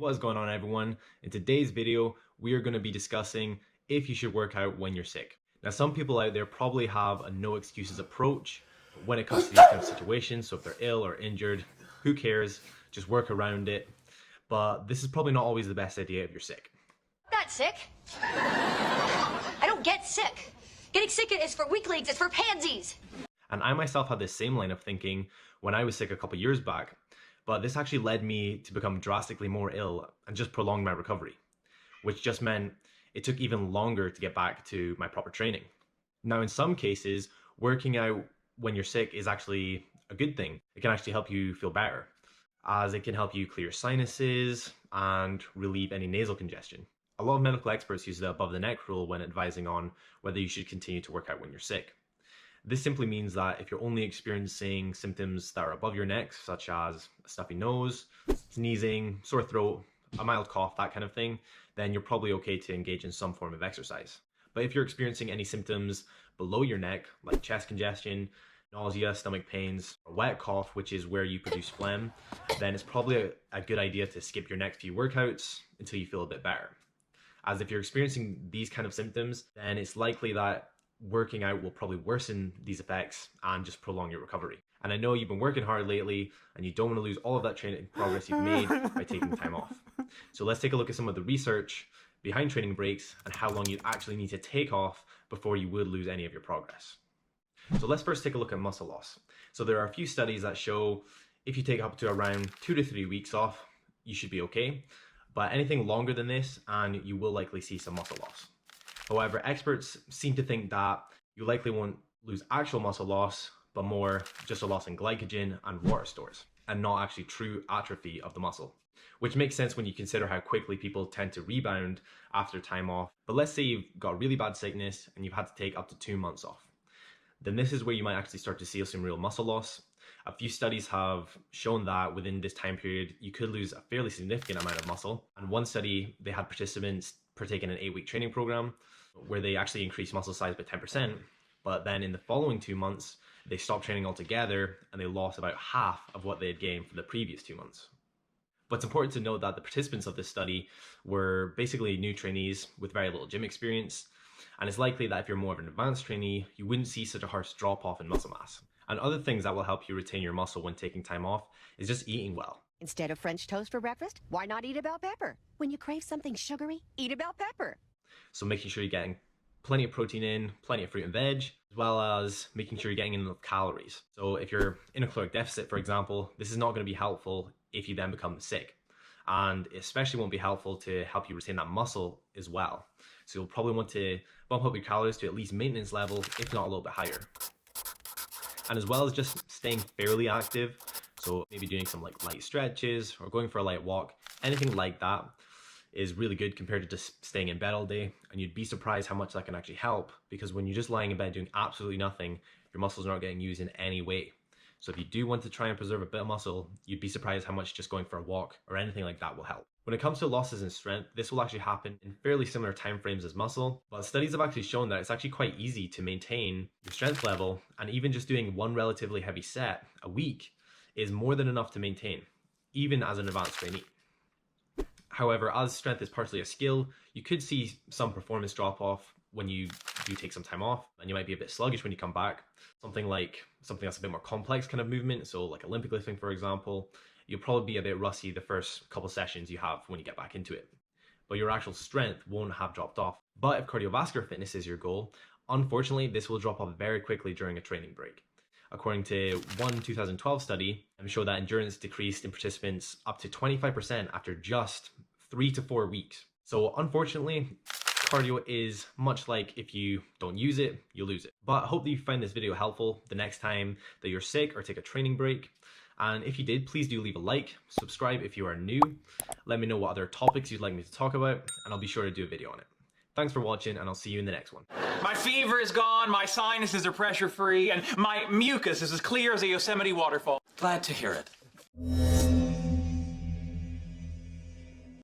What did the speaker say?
What is going on, everyone? In today's video, we are going to be discussing if you should work out when you're sick. Now, some people out there probably have a no excuses approach when it comes to these kind of situations. So if they're ill or injured, who cares? Just work around it. But this is probably not always the best idea if you're sick. Not sick. I don't get sick. Getting sick is for weaklings, it's for pansies. And I myself had this same line of thinking when I was sick a couple years back. But this actually led me to become drastically more ill and just prolonged my recovery, which just meant it took even longer to get back to my proper training. Now, in some cases, working out when you're sick is actually a good thing. It can actually help you feel better, as it can help you clear sinuses and relieve any nasal congestion. A lot of medical experts use the above the neck rule when advising on whether you should continue to work out when you're sick. This simply means that if you're only experiencing symptoms that are above your neck, such as a stuffy nose, sneezing, sore throat, a mild cough, that kind of thing, then you're probably okay to engage in some form of exercise. But if you're experiencing any symptoms below your neck, like chest congestion, nausea, stomach pains, or wet cough, which is where you produce phlegm, then it's probably a good idea to skip your next few workouts until you feel a bit better. As if you're experiencing these kind of symptoms, then it's likely that working out will probably worsen these effects and just prolong your recovery. And I know you've been working hard lately and you don't want to lose all of that training progress you've made by taking time off. So let's take a look at some of the research behind training breaks and how long you actually need to take off before you would lose any of your progress. So let's first take a look at muscle loss. So there are a few studies that show if you take up to around 2 to 3 weeks off, you should be okay. But anything longer than this, and you will likely see some muscle loss. However, experts seem to think that you likely won't lose actual muscle loss, but more just a loss in glycogen and water stores, and not actually true atrophy of the muscle. Which makes sense when you consider how quickly people tend to rebound after time off. But let's say you've got really bad sickness and you've had to take up to 2 months off. Then this is where you might actually start to see some real muscle loss. A few studies have shown that within this time period, you could lose a fairly significant amount of muscle. And one study, they had participants partake in an 8-week training program where they actually increased muscle size by 10%. But then in the following 2 months, they stopped training altogether and they lost about half of what they had gained for the previous 2 months. But it's important to note that the participants of this study were basically new trainees with very little gym experience. And it's likely that if you're more of an advanced trainee, you wouldn't see such a harsh drop off in muscle mass. And other things that will help you retain your muscle when taking time off is just eating well. Instead of French toast for breakfast, why not eat a bell pepper? When you crave something sugary, eat a bell pepper. So making sure you're getting plenty of protein in, plenty of fruit and veg, as well as making sure you're getting in enough calories. So if you're in a caloric deficit, for example, this is not going to be helpful if you then become sick. And especially won't be helpful to help you retain that muscle as well. So you'll probably want to bump up your calories to at least maintenance level, if not a little bit higher. And as well as just staying fairly active, so maybe doing some like light stretches or going for a light walk, anything like that is really good compared to just staying in bed all day. And you'd be surprised how much that can actually help, because when you're just lying in bed doing absolutely nothing, your muscles are not getting used in any way. So if you do want to try and preserve a bit of muscle, you'd be surprised how much just going for a walk or anything like that will help. When it comes to losses in strength, this will actually happen in fairly similar timeframes as muscle, but studies have actually shown that it's actually quite easy to maintain your strength level, and even just doing one relatively heavy set a week is more than enough to maintain, even as an advanced trainee. However, as strength is partially a skill, you could see some performance drop off when you do take some time off, and you might be a bit sluggish when you come back. Something that's a bit more complex kind of movement, so like Olympic lifting, for example, you'll probably be a bit rusty the first couple sessions you have when you get back into it. But your actual strength won't have dropped off. But if cardiovascular fitness is your goal, unfortunately, this will drop off very quickly during a training break. According to one 2012 study, it showed that endurance decreased in participants up to 25% after just 3 to 4 weeks. So unfortunately, cardio is much like if you don't use it, you lose it. But I hope that you find this video helpful the next time that you're sick or take a training break. And if you did, please do leave a like, subscribe if you are new. Let me know what other topics you'd like me to talk about, and I'll be sure to do a video on it. Thanks for watching, and I'll see you in the next one. My fever is gone, my sinuses are pressure-free, and my mucus is as clear as a Yosemite waterfall. Glad to hear it.